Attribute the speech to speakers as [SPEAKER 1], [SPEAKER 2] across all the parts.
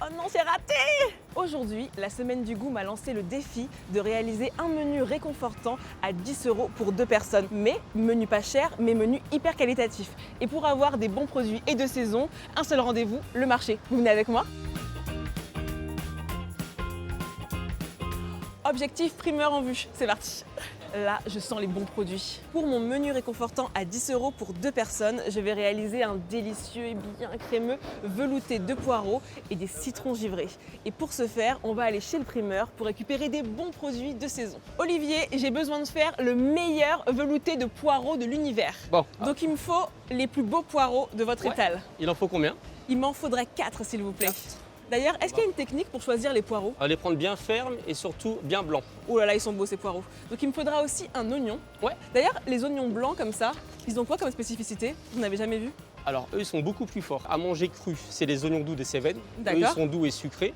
[SPEAKER 1] Oh non, c'est raté! Aujourd'hui, la semaine du goût m'a lancé le défi de réaliser un menu réconfortant à 10 € pour 2 personnes. Mais menu pas cher, mais menu hyper qualitatif. Et pour avoir des bons produits et de saison, un seul rendez-vous, le marché. Vous venez avec moi? Objectif primeur en vue, c'est parti. Là, je sens les bons produits. Pour mon menu réconfortant à 10 € pour 2 personnes, je vais réaliser un délicieux et bien crémeux velouté de poireaux et des citrons givrés. Et pour ce faire, on va aller chez le primeur pour récupérer des bons produits de saison. Olivier, j'ai besoin de faire le meilleur velouté de poireaux de l'univers.
[SPEAKER 2] Bon.
[SPEAKER 1] Donc il me faut les plus beaux poireaux de votre étal.
[SPEAKER 2] Il en faut combien?
[SPEAKER 1] Il m'en faudrait 4 s'il vous plaît. D'ailleurs, est-ce qu'il y a une technique pour choisir les poireaux?
[SPEAKER 2] Les prendre bien fermes et surtout bien blancs.
[SPEAKER 1] Oh là là, ils sont beaux ces poireaux. Donc il me faudra aussi un oignon.
[SPEAKER 2] Ouais.
[SPEAKER 1] D'ailleurs, les oignons blancs comme ça, ils ont quoi comme spécificité? Vous n'avez jamais vu?
[SPEAKER 2] Alors eux, ils sont beaucoup plus forts. À manger cru, c'est les oignons doux des Cévennes.
[SPEAKER 1] D'accord.
[SPEAKER 2] Eux, ils sont doux et sucrés.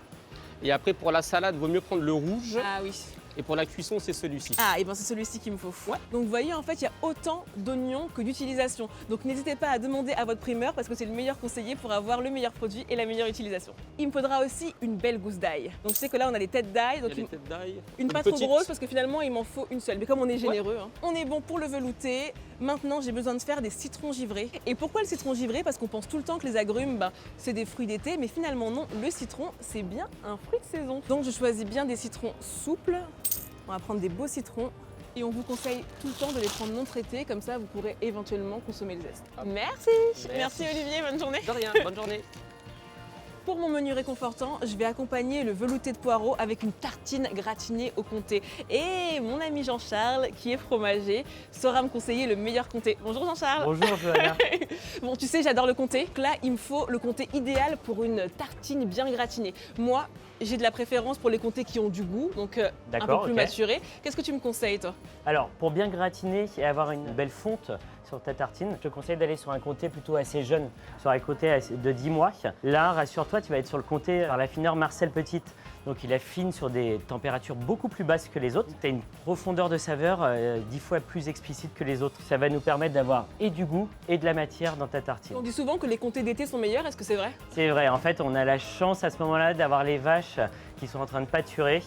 [SPEAKER 2] Et après, pour la salade, vaut mieux prendre le rouge.
[SPEAKER 1] Ah oui.
[SPEAKER 2] Et pour la cuisson, c'est celui-ci.
[SPEAKER 1] Ah, et bien c'est celui-ci qu'il me faut.
[SPEAKER 2] Ouais.
[SPEAKER 1] Donc vous voyez, en fait, il y a autant d'oignons que d'utilisation. Donc n'hésitez pas à demander à votre primeur parce que c'est le meilleur conseiller pour avoir le meilleur produit et la meilleure utilisation. Il me faudra aussi une belle gousse d'ail. Donc je sais que là, on a des têtes d'ail. Donc
[SPEAKER 2] Il y a des têtes d'ail.
[SPEAKER 1] une pas trop
[SPEAKER 2] petite.
[SPEAKER 1] grosse parce que finalement, il m'en faut une seule. Mais comme on est généreux, hein. On est bon pour le velouté. Maintenant, j'ai besoin de faire des citrons givrés. Et pourquoi le citron givré? Parce qu'on pense tout le temps que les agrumes, c'est des fruits d'été. Mais finalement, non. Le citron, c'est bien un fruit de saison. Donc je choisis bien des citrons souples. On va prendre des beaux citrons et on vous conseille tout le temps de les prendre non traités, comme ça vous pourrez éventuellement consommer le zeste. Merci. Merci Olivier, bonne journée.
[SPEAKER 2] De rien, bonne journée.
[SPEAKER 1] Pour mon menu réconfortant, je vais accompagner le velouté de poireaux avec une tartine gratinée au comté. Et mon ami Jean-Charles, qui est fromager, saura me conseiller le meilleur comté. Bonjour Jean-Charles.
[SPEAKER 3] Bonjour Johanna.
[SPEAKER 1] Bon, tu sais, j'adore le comté. Donc là, il me faut le comté idéal pour une tartine bien gratinée. Moi, j'ai de la préférence pour les comtés qui ont du goût, donc un peu
[SPEAKER 3] D'accord,
[SPEAKER 1] plus
[SPEAKER 3] ok.
[SPEAKER 1] maturés. Qu'est-ce que tu me conseilles, toi?
[SPEAKER 3] Alors, pour bien gratiner et avoir une belle fonte sur ta tartine, je te conseille d'aller sur un comté plutôt assez jeune, sur un comté de 10 mois. Là, rassure-toi, tu vas être sur le comté par l'affineur Marcel Petite. Donc il affine sur des températures beaucoup plus basses que les autres. Tu as une profondeur de saveur 10 fois plus explicite que les autres. Ça va nous permettre d'avoir et du goût et de la matière dans ta tartine.
[SPEAKER 1] On dit souvent que les comtés d'été sont meilleurs, est-ce que c'est vrai?
[SPEAKER 3] C'est vrai, en fait, on a la chance à ce moment-là d'avoir les vaches qui sont en train de pâturer.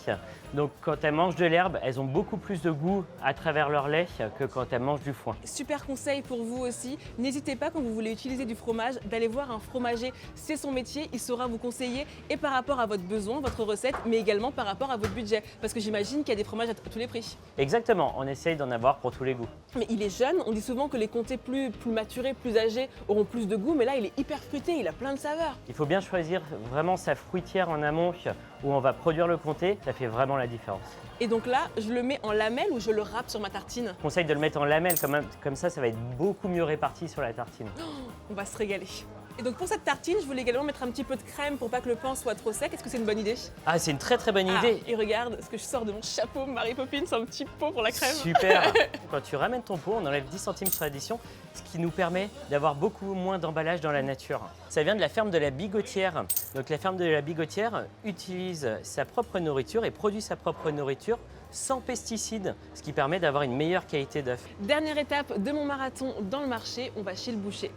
[SPEAKER 3] Donc quand elles mangent de l'herbe, elles ont beaucoup plus de goût à travers leur lait que quand elles mangent du foin.
[SPEAKER 1] Super conseil pour vous aussi, n'hésitez pas quand vous voulez utiliser du fromage d'aller voir un fromager, c'est son métier, il saura vous conseiller et par rapport à votre besoin, votre recette, mais également par rapport à votre budget, parce que j'imagine qu'il y a des fromages à tous les prix.
[SPEAKER 3] Exactement, on essaye d'en avoir pour tous les goûts.
[SPEAKER 1] Mais il est jeune, on dit souvent que les comtés plus maturés, plus âgés auront plus de goût, mais là il est hyper fruité, il a plein de saveurs.
[SPEAKER 3] Il faut bien choisir vraiment sa fruitière en amont où on va produire le comté, ça fait vraiment la différence.
[SPEAKER 1] Et donc là, je le mets en lamelles ou je le râpe sur ma tartine?
[SPEAKER 3] Je conseille de le mettre en lamelles, comme ça va être beaucoup mieux réparti sur la tartine.
[SPEAKER 1] On va se régaler. Et donc pour cette tartine, je voulais également mettre un petit peu de crème pour pas que le pain soit trop sec. Est-ce que c'est une bonne idée?
[SPEAKER 3] Ah, c'est une très très bonne idée.
[SPEAKER 1] Et regarde ce que je sors de mon chapeau Mary Poppins, un petit pot pour la crème.
[SPEAKER 3] Super. Quand tu ramènes ton pot, on enlève 10 centimes sur l'addition, ce qui nous permet d'avoir beaucoup moins d'emballage dans la nature. Ça vient de la ferme de la Bigotière. Donc la ferme de la Bigotière utilise sa propre nourriture et produit sa propre nourriture sans pesticides, ce qui permet d'avoir une meilleure qualité d'œuf.
[SPEAKER 1] Dernière étape de mon marathon dans le marché, on va chez le boucher.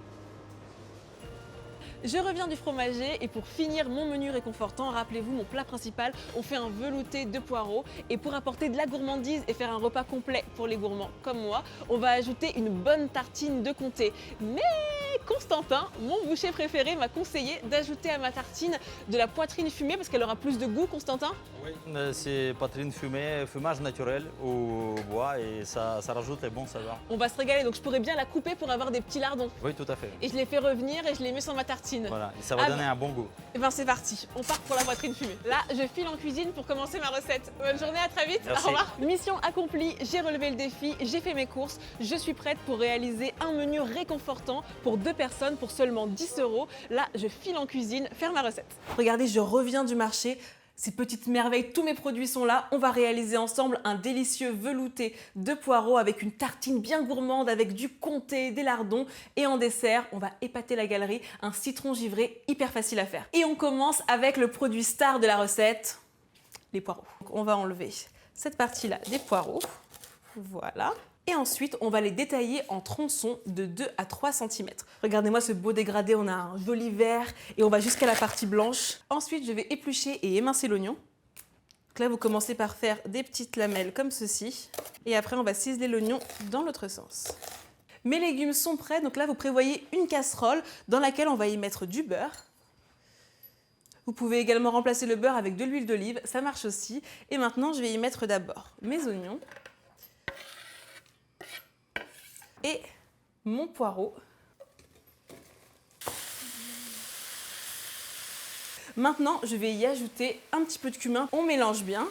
[SPEAKER 1] Je reviens du fromager et pour finir mon menu réconfortant, rappelez-vous mon plat principal, on fait un velouté de poireaux et pour apporter de la gourmandise et faire un repas complet pour les gourmands comme moi, on va ajouter une bonne tartine de comté. Mais Constantin, mon boucher préféré, m'a conseillé d'ajouter à ma tartine de la poitrine fumée parce qu'elle aura plus de goût, Constantin.
[SPEAKER 4] Oui, c'est poitrine fumée, fumage naturel au bois et ça rajoute les bons saveurs.
[SPEAKER 1] On va se régaler, donc je pourrais bien la couper pour avoir des petits lardons.
[SPEAKER 4] Oui, tout à fait.
[SPEAKER 1] Et je les fais revenir et je les mets sur ma tartine.
[SPEAKER 4] Voilà, et ça va
[SPEAKER 1] Ah
[SPEAKER 4] donner
[SPEAKER 1] bah.
[SPEAKER 4] un bon goût.
[SPEAKER 1] Et ben c'est parti, on part pour la poitrine fumée. Là, je file en cuisine pour commencer ma recette. Bonne journée, à très vite.
[SPEAKER 4] Merci.
[SPEAKER 1] Au revoir. Mission accomplie, j'ai relevé le défi, j'ai fait mes courses, je suis prête pour réaliser un menu réconfortant pour 2 personnes pour seulement 10 €. Là, je file en cuisine faire ma recette. Regardez, je reviens du marché. Ces petites merveilles, tous mes produits sont là. On va réaliser ensemble un délicieux velouté de poireaux avec une tartine bien gourmande, avec du comté, des lardons. Et en dessert, on va épater la galerie, un citron givré hyper facile à faire. Et on commence avec le produit star de la recette, les poireaux. Donc on va enlever cette partie-là des poireaux. Voilà. Et ensuite, on va les détailler en tronçons de 2 à 3 cm. Regardez-moi ce beau dégradé, on a un joli vert et on va jusqu'à la partie blanche. Ensuite, je vais éplucher et émincer l'oignon. Donc là, vous commencez par faire des petites lamelles comme ceci. Et après, on va ciseler l'oignon dans l'autre sens. Mes légumes sont prêts, donc là, vous prévoyez une casserole dans laquelle on va y mettre du beurre. Vous pouvez également remplacer le beurre avec de l'huile d'olive, ça marche aussi. Et maintenant, je vais y mettre d'abord mes oignons et mon poireau. Maintenant, je vais y ajouter un petit peu de cumin. On mélange bien.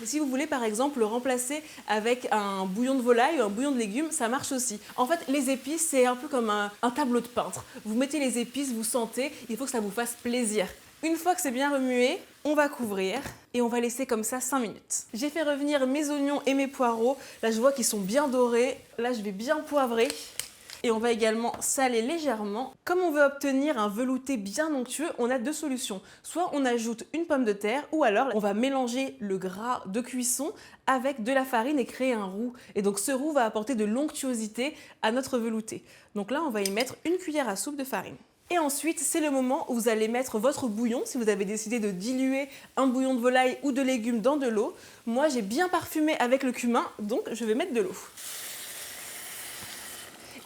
[SPEAKER 1] Et si vous voulez par exemple le remplacer avec un bouillon de volaille ou un bouillon de légumes, ça marche aussi. En fait, les épices, c'est un peu comme un tableau de peintre. Vous mettez les épices, vous sentez, il faut que ça vous fasse plaisir. Une fois que c'est bien remué, on va couvrir et on va laisser comme ça 5 minutes. J'ai fait revenir mes oignons et mes poireaux. Là, je vois qu'ils sont bien dorés. Là, je vais bien poivrer. Et on va également saler légèrement. Comme on veut obtenir un velouté bien onctueux, on a 2 solutions. Soit on ajoute une pomme de terre, ou alors on va mélanger le gras de cuisson avec de la farine et créer un roux. Et donc ce roux va apporter de l'onctuosité à notre velouté. Donc là, on va y mettre une cuillère à soupe de farine. Et ensuite, c'est le moment où vous allez mettre votre bouillon, si vous avez décidé de diluer un bouillon de volaille ou de légumes dans de l'eau. Moi, j'ai bien parfumé avec le cumin, donc je vais mettre de l'eau.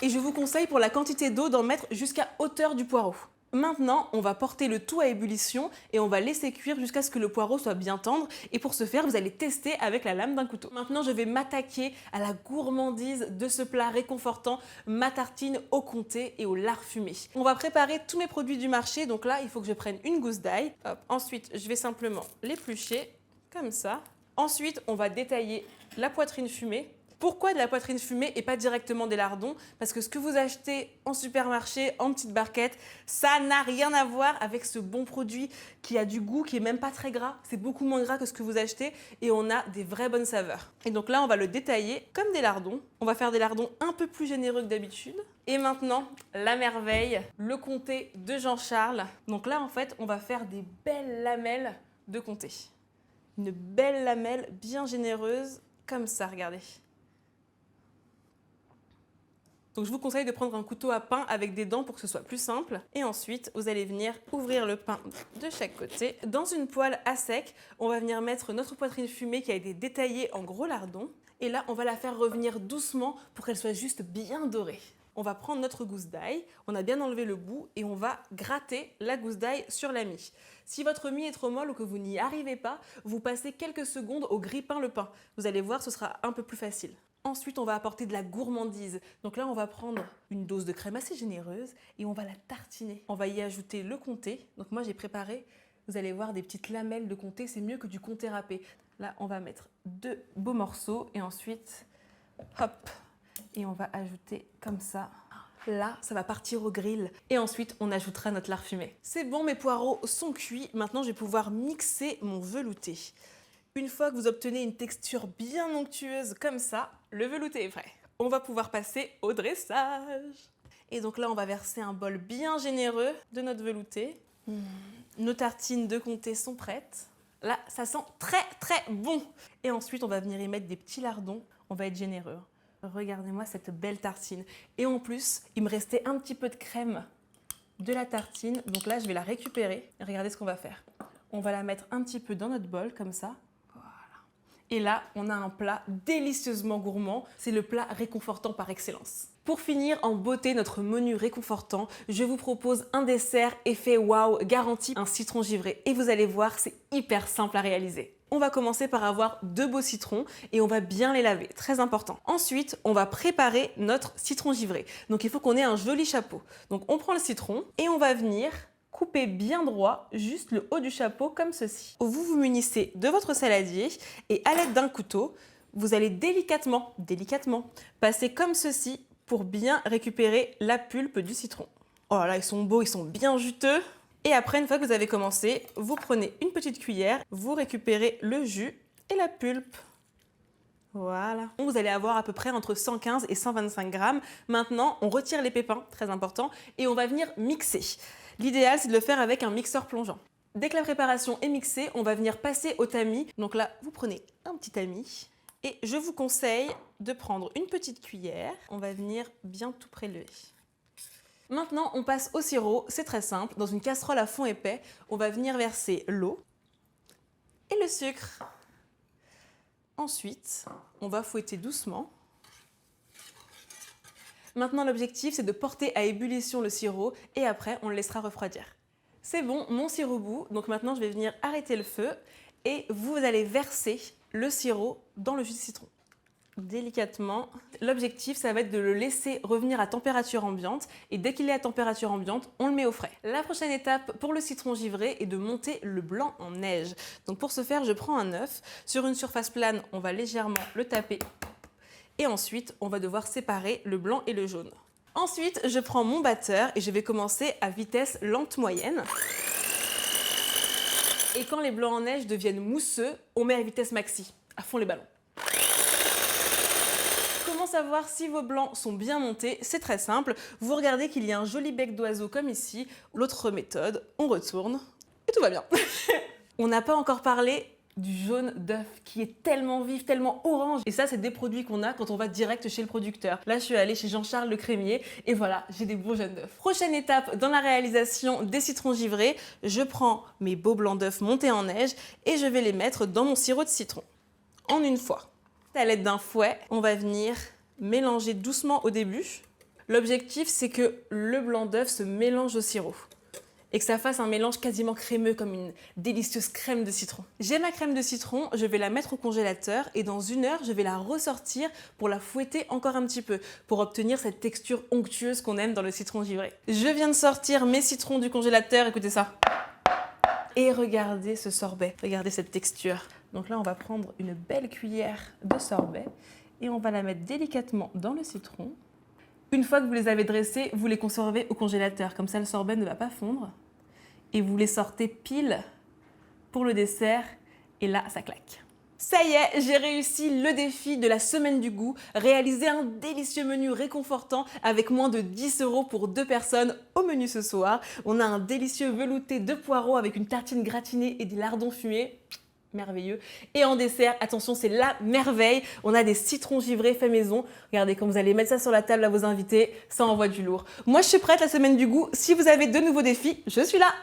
[SPEAKER 1] Et je vous conseille pour la quantité d'eau d'en mettre jusqu'à hauteur du poireau. Maintenant, on va porter le tout à ébullition et on va laisser cuire jusqu'à ce que le poireau soit bien tendre. Et pour ce faire, vous allez tester avec la lame d'un couteau. Maintenant, je vais m'attaquer à la gourmandise de ce plat réconfortant, ma tartine au comté et au lard fumé. On va préparer tous mes produits du marché. Donc là, il faut que je prenne une gousse d'ail. Ensuite, je vais simplement l'éplucher comme ça. Ensuite, on va détailler la poitrine fumée. Pourquoi de la poitrine fumée et pas directement des lardons? Parce que ce que vous achetez en supermarché, en petite barquette, ça n'a rien à voir avec ce bon produit qui a du goût, qui est même pas très gras. C'est beaucoup moins gras que ce que vous achetez et on a des vraies bonnes saveurs. Et donc là, on va le détailler comme des lardons. On va faire des lardons un peu plus généreux que d'habitude. Et maintenant, la merveille, le comté de Jean-Charles. Donc là, en fait, on va faire des belles lamelles de comté. Une belle lamelle bien généreuse, comme ça, regardez. Donc je vous conseille de prendre un couteau à pain avec des dents pour que ce soit plus simple. Et ensuite, vous allez venir ouvrir le pain de chaque côté. Dans une poêle à sec, on va venir mettre notre poitrine fumée qui a été détaillée en gros lardons. Et là, on va la faire revenir doucement pour qu'elle soit juste bien dorée. On va prendre notre gousse d'ail, on a bien enlevé le bout et on va gratter la gousse d'ail sur la mie. Si votre mie est trop molle ou que vous n'y arrivez pas, vous passez quelques secondes au grille-pain le pain. Vous allez voir, ce sera un peu plus facile. Ensuite, on va apporter de la gourmandise. Donc là, on va prendre une dose de crème assez généreuse et on va la tartiner. On va y ajouter le comté. Donc moi, j'ai préparé, vous allez voir, des petites lamelles de comté. C'est mieux que du comté râpé. Là, on va mettre 2 beaux morceaux et ensuite, hop, et on va ajouter comme ça. Là, ça va partir au grill. Et ensuite, on ajoutera notre lard fumé. C'est bon, mes poireaux sont cuits. Maintenant, je vais pouvoir mixer mon velouté. Une fois que vous obtenez une texture bien onctueuse comme ça, le velouté est prêt. On va pouvoir passer au dressage. Et donc là, on va verser un bol bien généreux de notre velouté. Nos tartines de comté sont prêtes. Là, ça sent très très bon. Et ensuite, on va venir y mettre des petits lardons. On va être généreux. Regardez-moi cette belle tartine. Et en plus, il me restait un petit peu de crème de la tartine. Donc là, je vais la récupérer. Et regardez ce qu'on va faire. On va la mettre un petit peu dans notre bol, comme ça. Et là, on a un plat délicieusement gourmand. C'est le plat réconfortant par excellence. Pour finir en beauté notre menu réconfortant, je vous propose un dessert effet waouh garanti, un citron givré. Et vous allez voir, c'est hyper simple à réaliser. On va commencer par avoir 2 beaux citrons et on va bien les laver, très important. Ensuite, on va préparer notre citron givré. Donc il faut qu'on ait un joli chapeau. Donc on prend le citron et on va venir couper bien droit, juste le haut du chapeau comme ceci. Vous vous munissez de votre saladier et à l'aide d'un couteau, vous allez délicatement, passer comme ceci pour bien récupérer la pulpe du citron. Oh là, ils sont beaux, ils sont bien juteux. Et après, une fois que vous avez commencé, vous prenez une petite cuillère, vous récupérez le jus et la pulpe. Voilà. Vous allez avoir à peu près entre 115 et 125 grammes. Maintenant, on retire les pépins, très important, et on va venir mixer. L'idéal, c'est de le faire avec un mixeur plongeant. Dès que la préparation est mixée, on va venir passer au tamis. Donc là, vous prenez un petit tamis Et je vous conseille de prendre une petite cuillère. On va venir bien tout prélever. Maintenant, on passe au sirop. C'est très simple. Dans une casserole à fond épais, on va venir verser l'eau et le sucre. Ensuite, on va fouetter doucement. Maintenant, l'objectif, c'est de porter à ébullition le sirop et après, on le laissera refroidir. C'est bon, mon sirop bout. Donc maintenant, je vais venir arrêter le feu et vous allez verser le sirop dans le jus de citron. Délicatement. L'objectif, ça va être de le laisser revenir à température ambiante et dès qu'il est à température ambiante, on le met au frais. La prochaine étape pour le citron givré est de monter le blanc en neige. Donc pour ce faire, je prends un œuf. Sur une surface plane, on va légèrement le taper et ensuite, on va devoir séparer le blanc et le jaune. Ensuite, je prends mon batteur et je vais commencer à vitesse lente moyenne. Et quand les blancs en neige deviennent mousseux, on met à vitesse maxi, à fond les ballons. Comment savoir si vos blancs sont bien montés? C'est très simple. Vous regardez qu'il y a un joli bec d'oiseau comme ici. L'autre méthode, on retourne et tout va bien. On n'a pas encore parlé du jaune d'œuf qui est tellement vif, tellement orange. Et ça, c'est des produits qu'on a quand on va direct chez le producteur. Là, je suis allée chez Jean-Charles le crémier et voilà, j'ai des beaux jaunes d'œufs. Prochaine étape dans la réalisation des citrons givrés, je prends mes beaux blancs d'œufs montés en neige et je vais les mettre dans mon sirop de citron. En une fois. À l'aide d'un fouet, on va venir mélanger doucement au début. L'objectif, c'est que le blanc d'œuf se mélange au sirop et que ça fasse un mélange quasiment crémeux comme une délicieuse crème de citron. J'ai ma crème de citron, je vais la mettre au congélateur et dans 1 heure, je vais la ressortir pour la fouetter encore un petit peu pour obtenir cette texture onctueuse qu'on aime dans le citron givré. Je viens de sortir mes citrons du congélateur, écoutez ça. Et regardez ce sorbet, regardez cette texture. Donc là, on va prendre une belle cuillère de sorbet et on va la mettre délicatement dans le citron. Une fois que vous les avez dressés, vous les conservez au congélateur. Comme ça, le sorbet ne va pas fondre. Et vous les sortez pile pour le dessert. Et là, ça claque. Ça y est, j'ai réussi le défi de la semaine du goût. Réaliser un délicieux menu réconfortant avec moins de 10 € pour 2 personnes au menu ce soir. On a un délicieux velouté de poireaux avec une tartine gratinée et des lardons fumés. Merveilleux. Et en dessert, attention, c'est la merveille. On a des citrons givrés faits maison. Regardez, quand vous allez mettre ça sur la table à vos invités, ça envoie du lourd. Moi, je suis prête, la semaine du goût. Si vous avez de nouveaux défis, je suis là.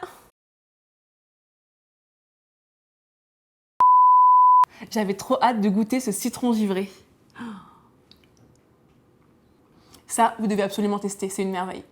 [SPEAKER 1] J'avais trop hâte de goûter ce citron givré. Ça, vous devez absolument tester, c'est une merveille.